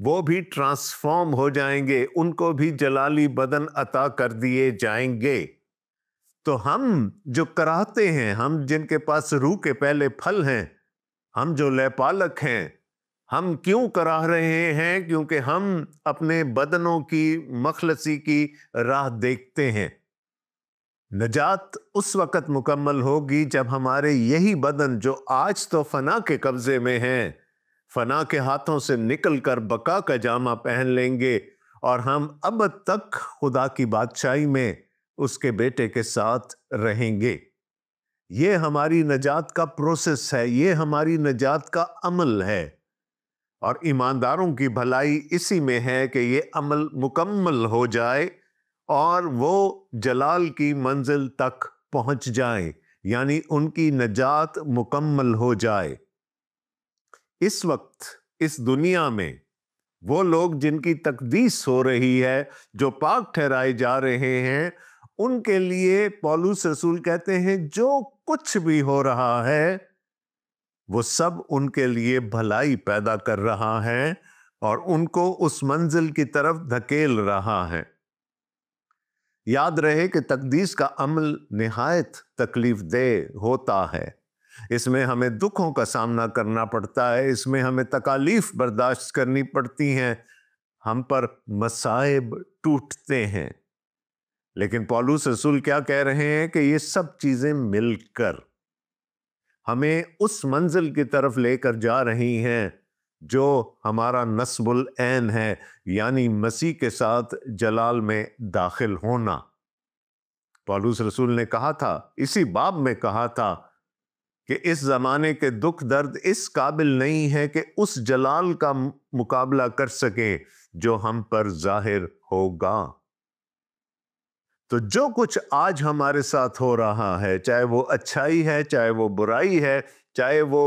وہ بھی ٹرانسفارم ہو جائیں گے، ان کو بھی جلالی بدن عطا کر دیے جائیں گے۔ تو ہم جو کراہتے ہیں، ہم جن کے پاس روح کے پہلے پھل ہیں، ہم جو لے پالک ہیں، ہم کیوں کراہ رہے ہیں؟ کیونکہ ہم اپنے بدنوں کی مخلصی کی راہ دیکھتے ہیں۔ نجات اس وقت مکمل ہوگی جب ہمارے یہی بدن جو آج تو فنا کے قبضے میں ہیں، فنا کے ہاتھوں سے نکل کر بقا کا جامہ پہن لیں گے، اور ہم ابد تک خدا کی بادشاہی میں اس کے بیٹے کے ساتھ رہیں گے۔ یہ ہماری نجات کا پروسیس ہے، یہ ہماری نجات کا عمل ہے، اور ایمانداروں کی بھلائی اسی میں ہے کہ یہ عمل مکمل ہو جائے اور وہ جلال کی منزل تک پہنچ جائیں، یعنی ان کی نجات مکمل ہو جائے۔ اس وقت اس دنیا میں وہ لوگ جن کی تقدیس ہو رہی ہے، جو پاک ٹھہرائے جا رہے ہیں، ان کے لیے پولس رسول کہتے ہیں جو کچھ بھی ہو رہا ہے وہ سب ان کے لیے بھلائی پیدا کر رہا ہے اور ان کو اس منزل کی طرف دھکیل رہا ہے۔ یاد رہے کہ تقدیس کا عمل نہایت تکلیف دہ ہوتا ہے، اس میں ہمیں دکھوں کا سامنا کرنا پڑتا ہے، اس میں ہمیں تکالیف برداشت کرنی پڑتی ہیں، ہم پر مصائب ٹوٹتے ہیں۔ لیکن پولس رسول کیا کہہ رہے ہیں کہ یہ سب چیزیں مل کر ہمیں اس منزل کی طرف لے کر جا رہی ہیں جو ہمارا نصب العین ہے، یعنی مسیح کے ساتھ جلال میں داخل ہونا۔ پولس رسول نے کہا تھا، اسی باب میں کہا تھا کہ اس زمانے کے دکھ درد اس قابل نہیں ہے کہ اس جلال کا مقابلہ کر سکیں جو ہم پر ظاہر ہوگا۔ تو جو کچھ آج ہمارے ساتھ ہو رہا ہے، چاہے وہ اچھائی ہے، چاہے وہ برائی ہے، چاہے وہ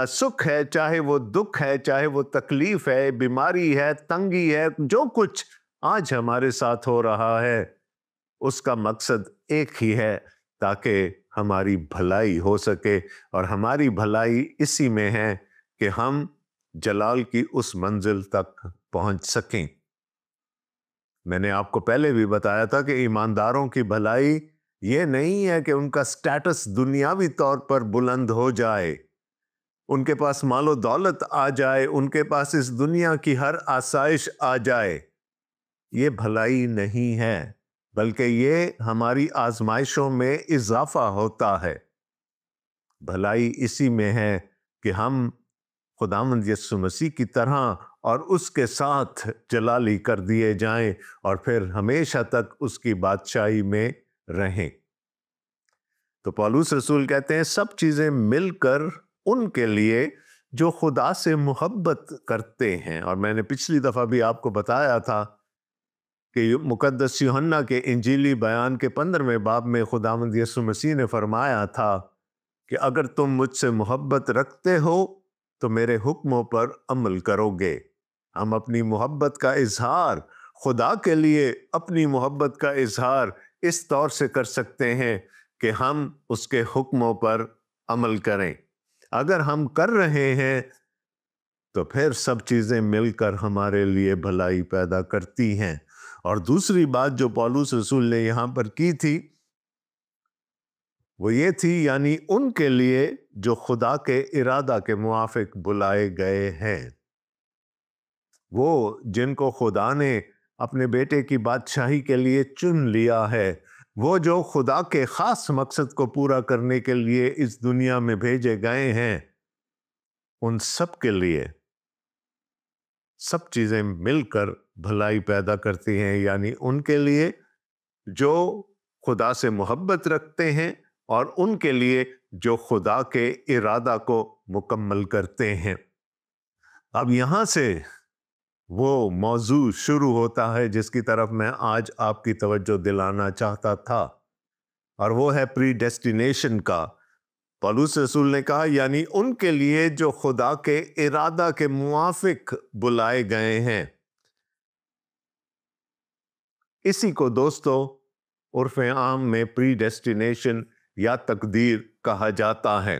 سکھ ہے، چاہے وہ دکھ ہے، چاہے وہ تکلیف ہے، بیماری ہے، تنگی ہے، جو کچھ آج ہمارے ساتھ ہو رہا ہے، اس کا مقصد ایک ہی ہے، تاکہ ہماری بھلائی ہو سکے، اور ہماری بھلائی اسی میں ہے کہ ہم جلال کی اس منزل تک پہنچ سکیں۔ میں نے آپ کو پہلے بھی بتایا تھا کہ ایمانداروں کی بھلائی یہ نہیں ہے کہ ان کا سٹیٹس دنیاوی طور پر بلند ہو جائے، ان کے پاس مال و دولت آ جائے، ان کے پاس اس دنیا کی ہر آسائش آ جائے۔ یہ بھلائی نہیں ہے، بلکہ یہ ہماری آزمائشوں میں اضافہ ہوتا ہے۔ بھلائی اسی میں ہے کہ ہم خداوند یسوع مسیح کی طرح اور اس کے ساتھ جلالی کر دیے جائیں اور پھر ہمیشہ تک اس کی بادشاہی میں رہیں۔ تو پولس رسول کہتے ہیں سب چیزیں مل کر ان کے لیے جو خدا سے محبت کرتے ہیں، اور میں نے پچھلی دفعہ بھی آپ کو بتایا تھا کہ مقدس یوحنا کے انجیلی بیان کے 15ویں باب میں خداوند یسوع مسیح نے فرمایا تھا کہ اگر تم مجھ سے محبت رکھتے ہو تو میرے حکموں پر عمل کرو گے۔ ہم اپنی محبت کا اظہار، خدا کے لیے اپنی محبت کا اظہار اس طور سے کر سکتے ہیں کہ ہم اس کے حکموں پر عمل کریں۔ اگر ہم کر رہے ہیں تو پھر سب چیزیں مل کر ہمارے لیے بھلائی پیدا کرتی ہیں۔ اور دوسری بات جو پولس رسول نے یہاں پر کی تھی وہ یہ تھی، یعنی ان کے لیے جو خدا کے ارادہ کے موافق بلائے گئے ہیں، وہ جن کو خدا نے اپنے بیٹے کی بادشاہی کے لیے چن لیا ہے، وہ جو خدا کے خاص مقصد کو پورا کرنے کے لیے اس دنیا میں بھیجے گئے ہیں، ان سب کے لیے سب چیزیں مل کر بھلائی پیدا کرتی ہیں، یعنی ان کے لیے جو خدا سے محبت رکھتے ہیں اور ان کے لیے جو خدا کے ارادہ کو مکمل کرتے ہیں۔ اب یہاں سے وہ موضوع شروع ہوتا ہے جس کی طرف میں آج آپ کی توجہ دلانا چاہتا تھا، اور وہ ہے پری ڈیسٹینیشن کا۔ پولس رسول نے کہا یعنی ان کے لیے جو خدا کے ارادہ کے موافق بلائے گئے ہیں۔ اسی کو دوستو عرف عام میں پری ڈیسٹینیشن یا تقدیر کہا جاتا ہے۔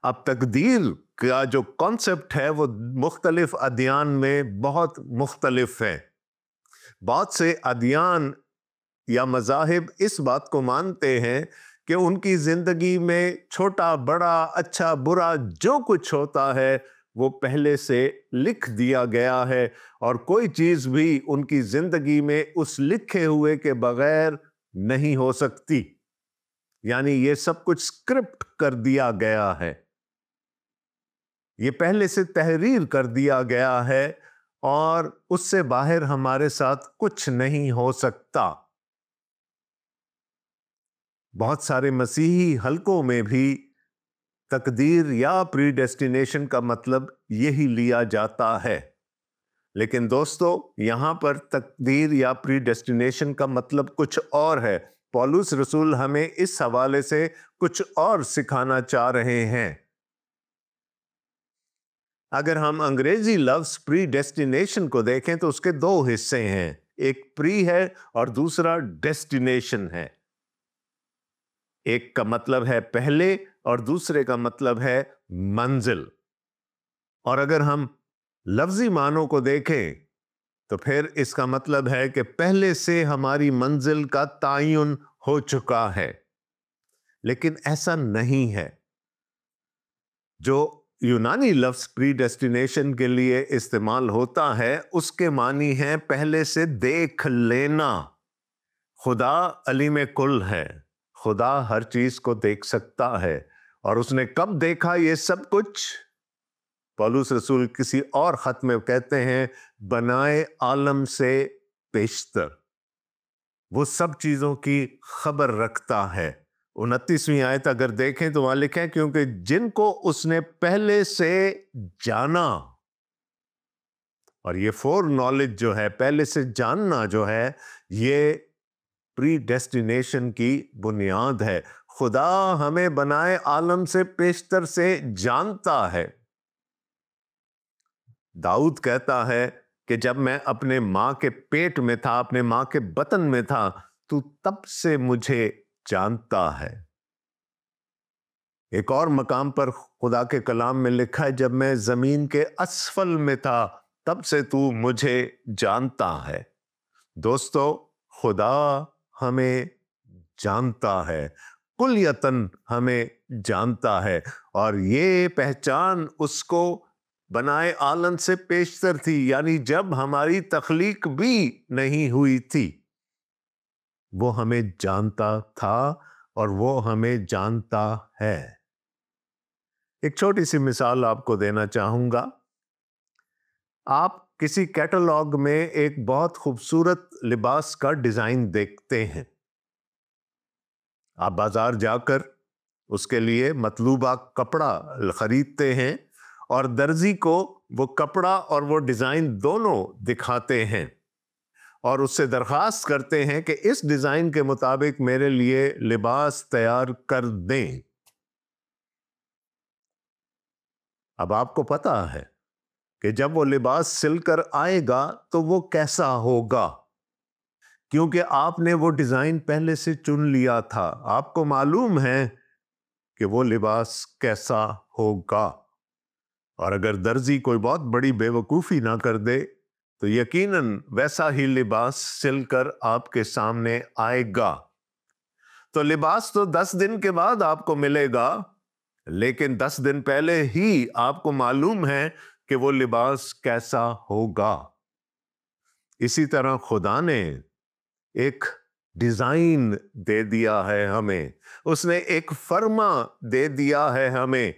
اب تقدیر کا جو کانسیپٹ ہے وہ مختلف ادیان میں بہت مختلف ہے. بہت سے ادیان یا مذاہب اس بات کو مانتے ہیں کہ ان کی زندگی میں چھوٹا بڑا اچھا برا جو کچھ ہوتا ہے وہ پہلے سے لکھ دیا گیا ہے، اور کوئی چیز بھی ان کی زندگی میں اس لکھے ہوئے کے بغیر نہیں ہو سکتی. یعنی یہ سب کچھ اسکرپٹ کر دیا گیا ہے، یہ پہلے سے تحریر کر دیا گیا ہے، اور اس سے باہر ہمارے ساتھ کچھ نہیں ہو سکتا. بہت سارے مسیحی حلقوں میں بھی تقدیر یا پری ڈیسٹینیشن کا مطلب یہی لیا جاتا ہے. لیکن دوستو، یہاں پر تقدیر یا پری ڈیسٹینیشن کا مطلب کچھ اور ہے. پولس رسول ہمیں اس حوالے سے کچھ اور سکھانا چاہ رہے ہیں. اگر ہم انگریزی لفظ پری ڈیسٹینیشن کو دیکھیں تو اس کے دو حصے ہیں، ایک پری ہے اور دوسرا ڈیسٹینیشن ہے. ایک کا مطلب ہے پہلے اور دوسرے کا مطلب ہے منزل. اور اگر ہم لفظی معنوں کو دیکھیں تو پھر اس کا مطلب ہے کہ پہلے سے ہماری منزل کا تعین ہو چکا ہے. لیکن ایسا نہیں ہے. جو یونانی لفظ پری ڈیسٹینیشن کے لیے استعمال ہوتا ہے اس کے معنی ہے پہلے سے دیکھ لینا. خدا علیم کل ہے، خدا ہر چیز کو دیکھ سکتا ہے، اور اس نے کب دیکھا یہ سب کچھ؟ پولس رسول کسی اور خط میں کہتے ہیں بنائے عالم سے پیشتر. وہ سب چیزوں کی خبر رکھتا ہے. 29ویں آیت اگر دیکھیں تو وہاں لکھیں کیونکہ جن کو اس نے پہلے سے جانا. اور یہ فور نالج جو ہے، پہلے سے جاننا جو ہے، یہ پری ڈیسٹینیشن کی بنیاد ہے. خدا ہمیں بنائے عالم سے پیشتر سے جانتا ہے. داؤد کہتا ہے کہ جب میں اپنے ماں کے پیٹ میں تھا، اپنے ماں کے بطن میں تھا، تو تب سے مجھے جانتا ہے. ایک اور مقام پر خدا کے کلام میں لکھا ہے جب میں زمین کے اسفل میں تھا تب سے تو مجھے جانتا ہے. دوستو، خدا ہمیں جانتا ہے، کلیتاً ہمیں جانتا ہے، اور یہ پہچان اس کو بنائے عالم سے پیشتر تھی. یعنی جب ہماری تخلیق بھی نہیں ہوئی تھی وہ ہمیں جانتا تھا اور وہ ہمیں جانتا ہے. ایک چھوٹی سی مثال آپ کو دینا چاہوں گا. آپ کسی کیٹلاگ میں ایک بہت خوبصورت لباس کا ڈیزائن دیکھتے ہیں. آپ بازار جا کر اس کے لیے مطلوبہ کپڑا خریدتے ہیں اور درزی کو وہ کپڑا اور وہ ڈیزائن دونوں دکھاتے ہیں اور اس سے درخواست کرتے ہیں کہ اس ڈیزائن کے مطابق میرے لیے لباس تیار کر دیں. اب آپ کو پتا ہے کہ جب وہ لباس سل کر آئے گا تو وہ کیسا ہوگا، کیونکہ آپ نے وہ ڈیزائن پہلے سے چن لیا تھا. آپ کو معلوم ہے کہ وہ لباس کیسا ہوگا. اور اگر درزی کوئی بہت بڑی بے وقوفی نہ کر دے تو یقیناً ویسا ہی لباس سل کر آپ کے سامنے آئے گا. تو لباس تو 10 دن کے بعد آپ کو ملے گا، لیکن 10 دن پہلے ہی آپ کو معلوم ہے کہ وہ لباس کیسا ہوگا. اسی طرح خدا نے ایک ڈیزائن دے دیا ہے ہمیں، اس نے ایک فرما دے دیا ہے ہمیں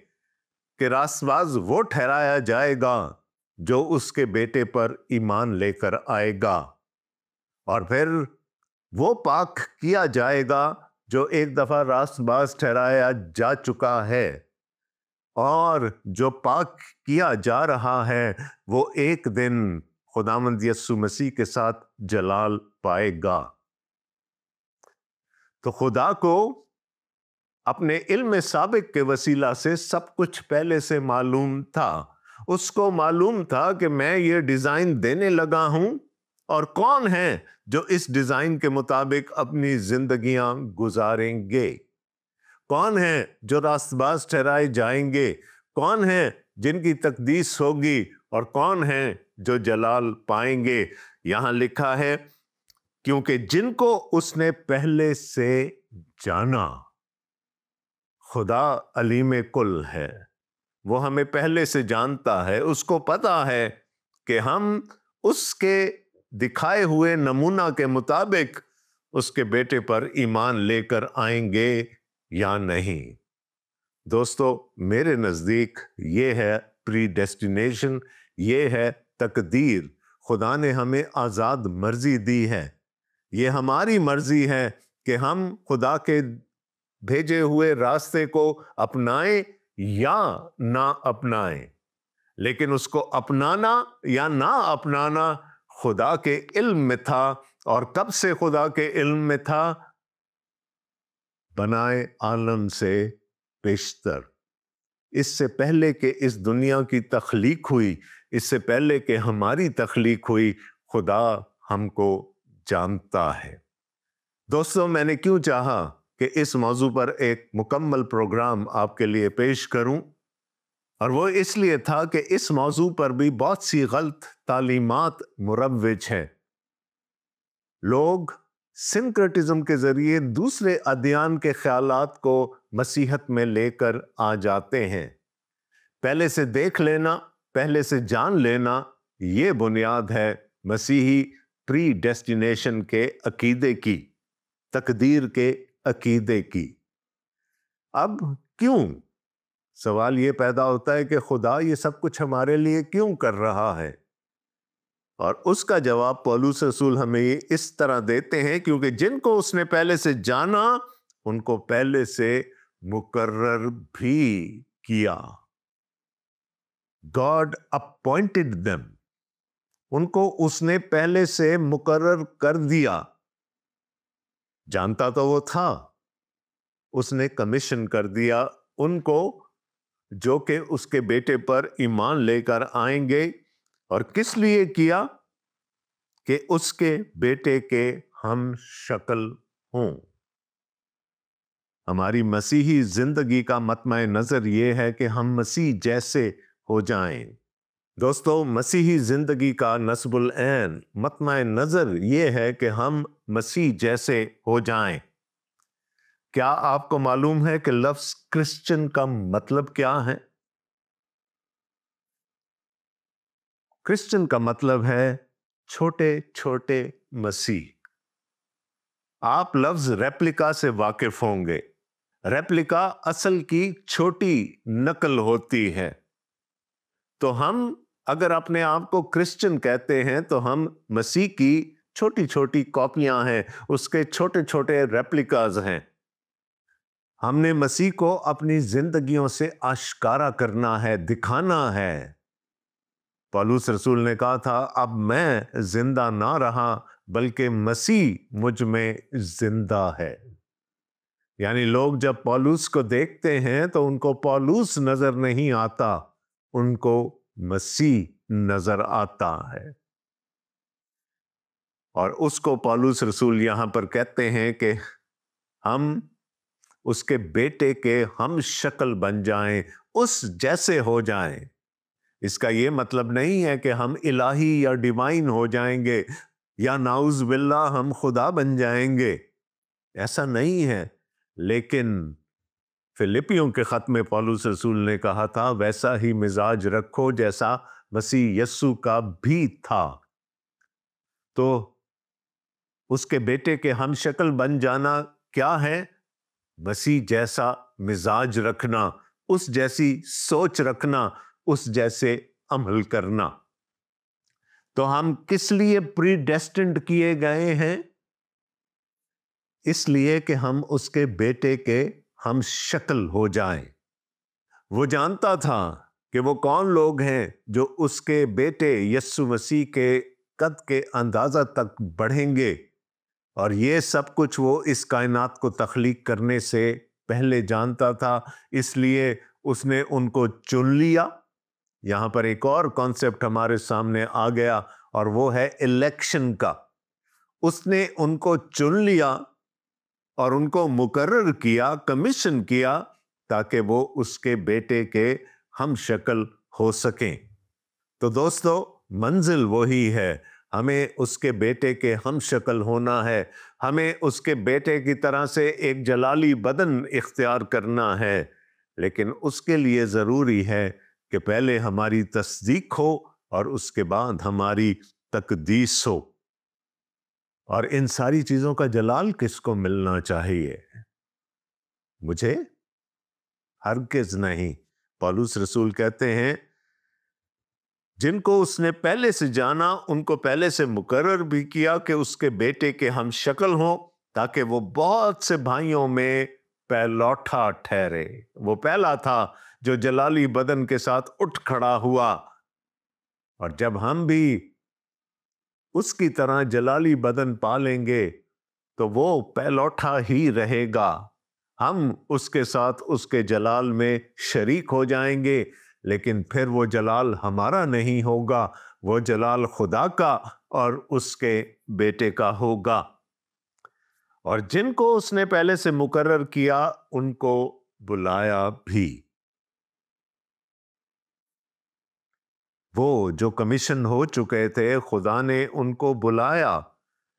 کہ راست باز وہ ٹھہرایا جائے گا جو اس کے بیٹے پر ایمان لے کر آئے گا، اور پھر وہ پاک کیا جائے گا جو ایک دفعہ راست باز ٹھہرایا جا چکا ہے، اور جو پاک کیا جا رہا ہے وہ ایک دن خداوند یسوع مسیح کے ساتھ جلال پائے گا. تو خدا کو اپنے علم سابق کے وسیلہ سے سب کچھ پہلے سے معلوم تھا. اس کو معلوم تھا کہ میں یہ ڈیزائن دینے لگا ہوں اور کون ہیں جو اس ڈیزائن کے مطابق اپنی زندگیاں گزاریں گے. کون ہیں جو راست باز ٹھہرائے جائیں گے؟ کون ہیں جن کی تقدیس ہوگی؟ اور کون ہیں جو جلال پائیں گے؟ یہاں لکھا ہے کیونکہ جن کو اس نے پہلے سے جانا۔ خدا علیم کل ہے، وہ ہمیں پہلے سے جانتا ہے، اس کو پتا ہے کہ ہم اس کے دکھائے ہوئے نمونہ کے مطابق اس کے بیٹے پر ایمان لے کر آئیں گے یا نہیں۔ دوستو، میرے نزدیک یہ ہے پری ڈیسٹینیشن، یہ ہے تقدیر۔ خدا نے ہمیں آزاد مرضی دی ہے، یہ ہماری مرضی ہے کہ ہم خدا کے بھیجے ہوئے راستے کو اپنائیں یا نہ اپنائیں، لیکن اس کو اپنانا یا نہ اپنانا خدا کے علم میں تھا۔ اور کب سے خدا کے علم میں تھا؟ بنائے عالم سے پیشتر، اس سے پہلے کہ اس دنیا کی تخلیق ہوئی، اس سے پہلے کہ ہماری تخلیق ہوئی، خدا ہم کو جانتا ہے۔ دوستو، میں نے کیوں چاہا کہ اس موضوع پر ایک مکمل پروگرام آپ کے لیے پیش کروں؟ اور وہ اس لیے تھا کہ اس موضوع پر بھی بہت سی غلط تعلیمات مروج ہیں۔ لوگ سنکرٹزم کے ذریعے دوسرے ادیان کے خیالات کو مسیحت میں لے کر آ جاتے ہیں۔ پہلے سے دیکھ لینا، پہلے سے جان لینا، یہ بنیاد ہے مسیحی پری ڈیسٹینیشن کے عقیدے کی، تقدیر کے عقیدے کی۔ اب کیوں؟ سوال یہ پیدا ہوتا ہے کہ خدا یہ سب کچھ ہمارے لیے کیوں کر رہا ہے؟ اور اس کا جواب پولس رسول ہمیں یہ اس طرح دیتے ہیں، کیونکہ جن کو اس نے پہلے سے جانا ان کو پہلے سے مقرر بھی کیا۔ God appointed them، ان کو اس نے پہلے سے مقرر کر دیا۔ جانتا تو وہ تھا، اس نے کمیشن کر دیا ان کو جو کہ اس کے بیٹے پر ایمان لے کر آئیں گے۔ اور کس لیے کیا؟ کہ اس کے بیٹے کے ہم شکل ہوں۔ ہماری مسیحی زندگی کا مطمع نظر یہ ہے کہ ہم مسیح جیسے ہو جائیں۔ دوستو، مسیحی زندگی کا نصب العین مطمع نظر یہ ہے کہ ہم مسیح جیسے ہو جائیں۔ کیا آپ کو معلوم ہے کہ لفظ کرسچن کا مطلب کیا ہے؟ کرسچن کا مطلب ہے چھوٹے چھوٹے مسیح۔ آپ لفظ ریپلیکا سے واقف ہوں گے۔ ریپلیکا اصل کی چھوٹی نقل ہوتی ہے۔ تو ہم اگر اپنے آپ کو کرسچن کہتے ہیں تو ہم مسیح کی چھوٹی چھوٹی کاپیاں ہیں، اس کے چھوٹے چھوٹے ریپلیکاز ہیں۔ ہم نے مسیح کو اپنی زندگیوں سے آشکارا کرنا ہے، دکھانا ہے۔ پولس رسول نے کہا تھا، اب میں زندہ نہ رہا بلکہ مسیح مجھ میں زندہ ہے۔ یعنی لوگ جب پولس کو دیکھتے ہیں تو ان کو پولس نظر نہیں آتا، ان کو مسیح نظر آتا ہے۔ اور اس کو پولس رسول یہاں پر کہتے ہیں کہ ہم اس کے بیٹے کے ہم شکل بن جائیں، اس جیسے ہو جائیں۔ اس کا یہ مطلب نہیں ہے کہ ہم الہی یا ڈیوائن ہو جائیں گے یا نعوذ باللہ ہم خدا بن جائیں گے، ایسا نہیں ہے۔ لیکن فلپیوں کے خط میں پولس رسول نے کہا تھا، ویسا ہی مزاج رکھو جیسا مسیح یسوع کا بھی تھا۔ تو اس کے بیٹے کے ہم شکل بن جانا کیا ہے؟ مسیح جیسا مزاج رکھنا، اس جیسی سوچ رکھنا، اس جیسے عمل کرنا۔ تو ہم کس لیے پری ڈیسٹنڈ کیے گئے ہیں؟ اس لیے کہ ہم اس کے بیٹے کے ہم شکل ہو جائیں۔ وہ جانتا تھا کہ وہ کون لوگ ہیں جو اس کے بیٹے یسوع مسیح کے قد کے اندازہ تک بڑھیں گے، اور یہ سب کچھ وہ اس کائنات کو تخلیق کرنے سے پہلے جانتا تھا۔ اس لیے اس نے ان کو چن لیا۔ یہاں پر ایک اور کانسیپٹ ہمارے سامنے آ گیا، اور وہ ہے الیکشن کا۔ اس نے ان کو چن لیا اور ان کو مقرر کیا، کمیشن کیا تاکہ وہ اس کے بیٹے کے ہم شکل ہو سکیں۔ تو دوستو، منزل وہی ہے، ہمیں اس کے بیٹے کے ہم شکل ہونا ہے، ہمیں اس کے بیٹے کی طرح سے ایک جلالی بدن اختیار کرنا ہے، لیکن اس کے لیے ضروری ہے کہ پہلے ہماری تصدیق ہو اور اس کے بعد ہماری تقدیس ہو۔ اور ان ساری چیزوں کا جلال کس کو ملنا چاہیے؟ مجھے؟ ہرگز نہیں۔ پولس رسول کہتے ہیں جن کو اس نے پہلے سے جانا ان کو پہلے سے مقرر بھی کیا کہ اس کے بیٹے کے ہم شکل ہوں، تاکہ وہ بہت سے بھائیوں میں پہلوٹا ٹھہرے۔ وہ پہلا تھا جو جلالی بدن کے ساتھ اٹھ کھڑا ہوا، اور جب ہم بھی اس کی طرح جلالی بدن پالیں گے تو وہ پہلوٹا ہی رہے گا۔ ہم اس کے ساتھ اس کے جلال میں شریک ہو جائیں گے، لیکن پھر وہ جلال ہمارا نہیں ہوگا، وہ جلال خدا کا اور اس کے بیٹے کا ہوگا۔ اور جن کو اس نے پہلے سے مقرر کیا ان کو بلایا بھی۔ وہ جو کمیشن ہو چکے تھے، خدا نے ان کو بلایا۔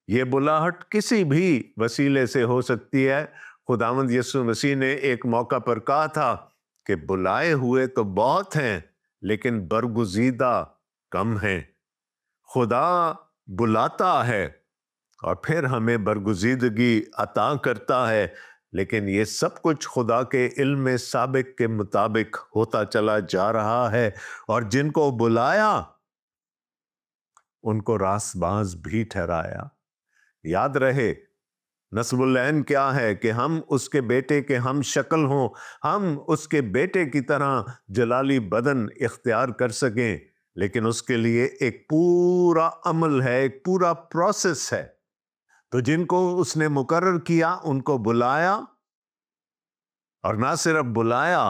یہ بلاہٹ کسی بھی وسیلے سے ہو سکتی ہے۔ خداوند یسوع مسیح نے ایک موقع پر کہا تھا کہ بلائے ہوئے تو بہت ہیں لیکن برگزیدہ کم ہیں۔ خدا بلاتا ہے اور پھر ہمیں برگزیدگی عطا کرتا ہے، لیکن یہ سب کچھ خدا کے علم سابق کے مطابق ہوتا چلا جا رہا ہے، اور جن کو بلایا ان کو راست باز بھی ٹھہرایا۔ یاد رہے، نسب العین کیا ہے کہ ہم اس کے بیٹے کے ہم شکل ہوں، ہم اس کے بیٹے کی طرح جلالی بدن اختیار کر سکیں، لیکن اس کے لیے ایک پورا عمل ہے، ایک پورا پروسیس ہے۔ تو جن کو اس نے مقرر کیا ان کو بلایا، اور نہ صرف بلایا،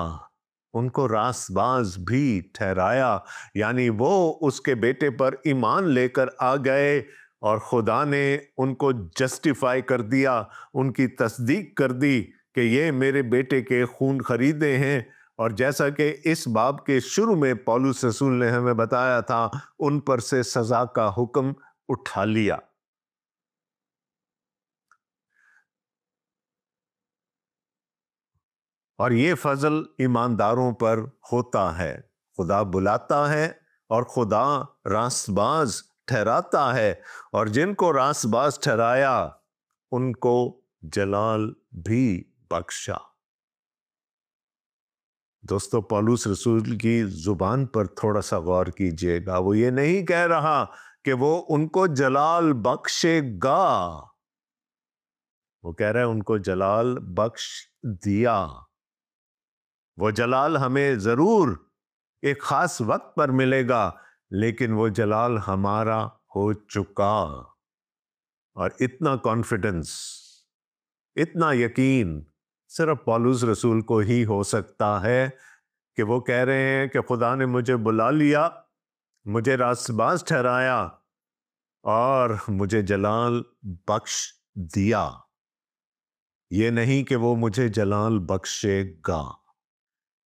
ان کو راست باز بھی ٹھہرایا، یعنی وہ اس کے بیٹے پر ایمان لے کر آ گئے اور خدا نے ان کو جسٹیفائی کر دیا، ان کی تصدیق کر دی کہ یہ میرے بیٹے کے خون خریدے ہیں۔ اور جیسا کہ اس باب کے شروع میں پولس رسول نے ہمیں بتایا تھا، ان پر سے سزا کا حکم اٹھا لیا۔ اور یہ فضل ایمانداروں پر ہوتا ہے۔ خدا بلاتا ہے اور خدا راست باز ٹھہراتا ہے، اور جن کو راست باز ٹھہرایا ان کو جلال بھی بخشا۔ دوستو، پولس رسول کی زبان پر تھوڑا سا غور کیجئے گا۔ وہ یہ نہیں کہہ رہا کہ وہ ان کو جلال بخشے گا، وہ کہہ رہا ہے ان کو جلال بخش دیا۔ وہ جلال ہمیں ضرور ایک خاص وقت پر ملے گا، لیکن وہ جلال ہمارا ہو چکا۔ اور اتنا کانفیڈنس، اتنا یقین صرف پولس رسول کو ہی ہو سکتا ہے کہ وہ کہہ رہے ہیں کہ خدا نے مجھے بلا لیا، مجھے راست باز ٹھہرایا اور مجھے جلال بخش دیا۔ یہ نہیں کہ وہ مجھے جلال بخشے گا۔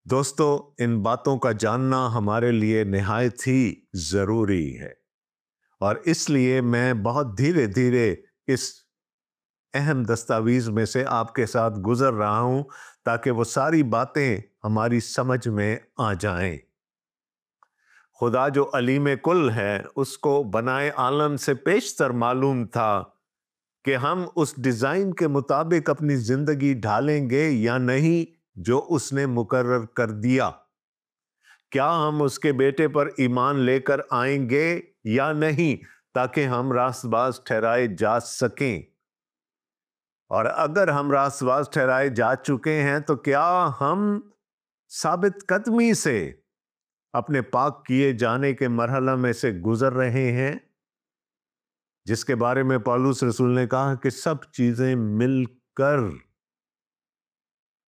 دوستو، ان باتوں کا جاننا ہمارے لیے نہایت ہی ضروری ہے، اور اس لیے میں بہت دھیرے دھیرے اس اہم دستاویز میں سے آپ کے ساتھ گزر رہا ہوں تاکہ وہ ساری باتیں ہماری سمجھ میں آ جائیں۔ خدا جو علیم کل ہے، اس کو بنائے عالم سے پیشتر معلوم تھا کہ ہم اس ڈیزائن کے مطابق اپنی زندگی ڈھالیں گے یا نہیں جو اس نے مقرر کر دیا۔ کیا ہم اس کے بیٹے پر ایمان لے کر آئیں گے یا نہیں، تاکہ ہم راست باز ٹھہرائے جا سکیں۔ اور اگر ہم راست باز ٹھہرائے جا چکے ہیں تو کیا ہم ثابت قدمی سے اپنے پاک کیے جانے کے مرحلہ میں سے گزر رہے ہیں، جس کے بارے میں پولس رسول نے کہا کہ سب چیزیں مل کر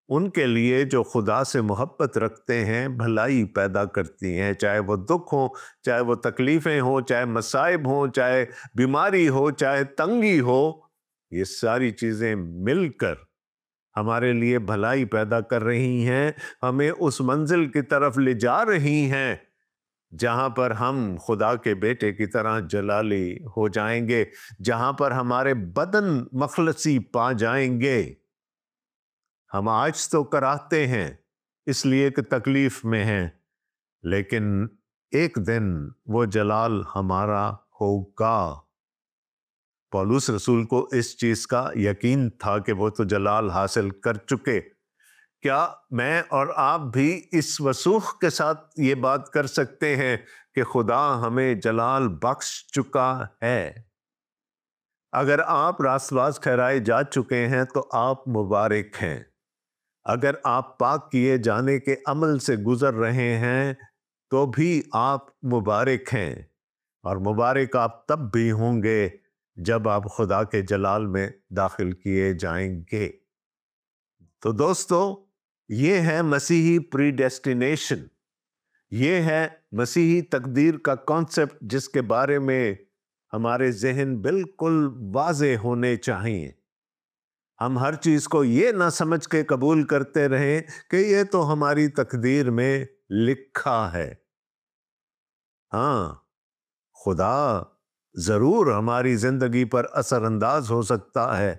ان کے لیے جو خدا سے محبت رکھتے ہیں بھلائی پیدا کرتی ہیں، چاہے وہ دکھ ہو، چاہے وہ تکلیفیں ہوں، چاہے مصائب ہوں، چاہے بیماری ہو، چاہے تنگی ہو، یہ ساری چیزیں مل کر ہمارے لیے بھلائی پیدا کر رہی ہیں، ہمیں اس منزل کی طرف لے جا رہی ہیں جہاں پر ہم خدا کے بیٹے کی طرح جلالی ہو جائیں گے، جہاں پر ہمارے بدن مخلصی پا جائیں گے۔ ہم آج تو کراہتے ہیں اس لیے کہ تکلیف میں ہیں، لیکن ایک دن وہ جلال ہمارا ہوگا۔ پولس رسول کو اس چیز کا یقین تھا کہ وہ تو جلال حاصل کر چکے۔ کیا میں اور آپ بھی اس وثوق کے ساتھ یہ بات کر سکتے ہیں کہ خدا ہمیں جلال بخش چکا ہے؟ اگر آپ راست باز ٹھہرائے جا چکے ہیں تو آپ مبارک ہیں۔ اگر آپ پاک کیے جانے کے عمل سے گزر رہے ہیں تو بھی آپ مبارک ہیں، اور مبارک آپ تب بھی ہوں گے جب آپ خدا کے جلال میں داخل کیے جائیں گے۔ تو دوستو، یہ ہے مسیحی پری ڈیسٹینیشن، یہ ہے مسیحی تقدیر کا کانسیپٹ جس کے بارے میں ہمارے ذہن بالکل واضح ہونے چاہیے۔ ہم ہر چیز کو یہ نہ سمجھ کے قبول کرتے رہیں کہ یہ تو ہماری تقدیر میں لکھا ہے۔ ہاں، خدا ضرور ہماری زندگی پر اثر انداز ہو سکتا ہے،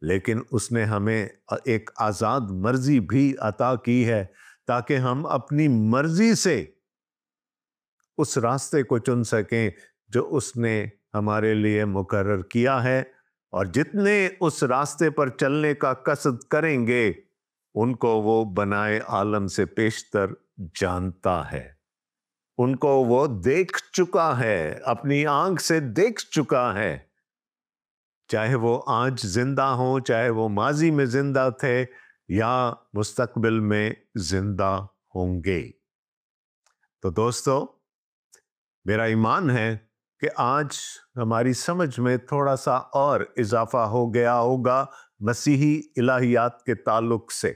لیکن اس نے ہمیں ایک آزاد مرضی بھی عطا کی ہے تاکہ ہم اپنی مرضی سے اس راستے کو چن سکیں جو اس نے ہمارے لیے مقرر کیا ہے، اور جتنے اس راستے پر چلنے کا قصد کریں گے ان کو وہ بنائے عالم سے پیشتر جانتا ہے، ان کو وہ دیکھ چکا ہے، اپنی آنکھ سے دیکھ چکا ہے، چاہے وہ آج زندہ ہوں، چاہے وہ ماضی میں زندہ تھے یا مستقبل میں زندہ ہوں گے۔ تو دوستو، میرا ایمان ہے کہ آج ہماری سمجھ میں تھوڑا سا اور اضافہ ہو گیا ہوگا مسیحی الہیات کے تعلق سے۔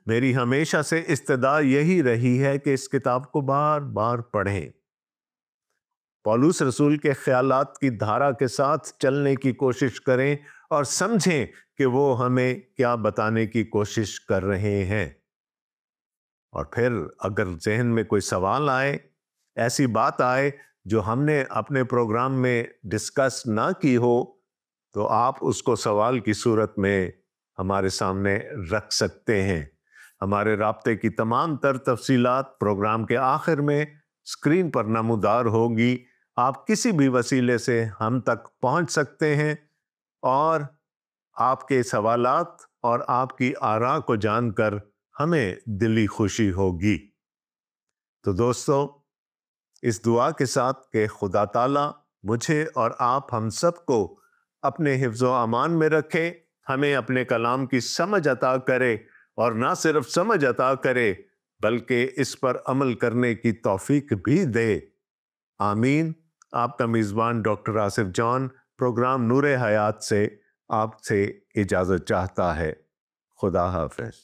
میری ہمیشہ سے استدعا یہی رہی ہے کہ اس کتاب کو بار بار پڑھیں، پولس رسول کے خیالات کی دھارا کے ساتھ چلنے کی کوشش کریں اور سمجھیں کہ وہ ہمیں کیا بتانے کی کوشش کر رہے ہیں۔ اور پھر اگر ذہن میں کوئی سوال آئے، ایسی بات آئے جو ہم نے اپنے پروگرام میں ڈسکس نہ کی ہو، تو آپ اس کو سوال کی صورت میں ہمارے سامنے رکھ سکتے ہیں۔ ہمارے رابطے کی تمام تر تفصیلات پروگرام کے آخر میں اسکرین پر نمودار ہوگی۔ آپ کسی بھی وسیلے سے ہم تک پہنچ سکتے ہیں اور آپ کے سوالات اور آپ کی آراء کو جان کر ہمیں دلی خوشی ہوگی۔ تو دوستو، اس دعا کے ساتھ کہ خدا تعالیٰ مجھے اور آپ ہم سب کو اپنے حفظ و امان میں رکھے، ہمیں اپنے کلام کی سمجھ عطا کرے، اور نہ صرف سمجھ عطا کرے بلکہ اس پر عمل کرنے کی توفیق بھی دے۔ آمین۔ آپ کا میزبان ڈاکٹر آصف جان پروگرام نور حیات سے آپ سے اجازت چاہتا ہے۔ خدا حافظ۔